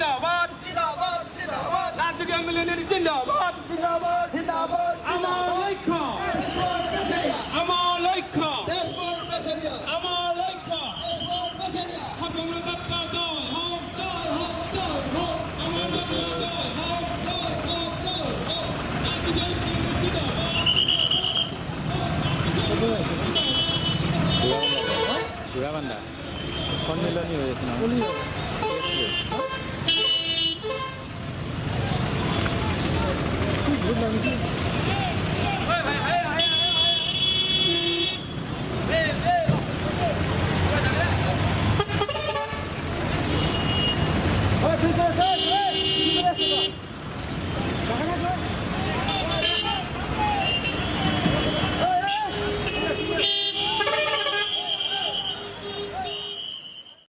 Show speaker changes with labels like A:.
A: জিন্দাবাদ
B: জিন্দাবাদ জিন্দাবাদ
A: রাজুকে মিলনের জিন্দাবাদ
B: জিন্দাবাদ জিন্দাবাদ
A: আমার লক্ষ্য আমার লক্ষ্য
B: দেশবর মেসেরিয়া
A: আমার লক্ষ্য
B: দেশবর মেসেরিয়া
A: হাকুমে দত্তা জয় হোক
B: জয় হোক জয় হোক
A: আমার লক্ষ্য জয় হোক
B: জয় হোক জয় হোক
A: রাজুকে মিলনের জিন্দাবাদ
C: Durabanda. Con Meloni হয়েছে না?
A: Hey, hey, hey!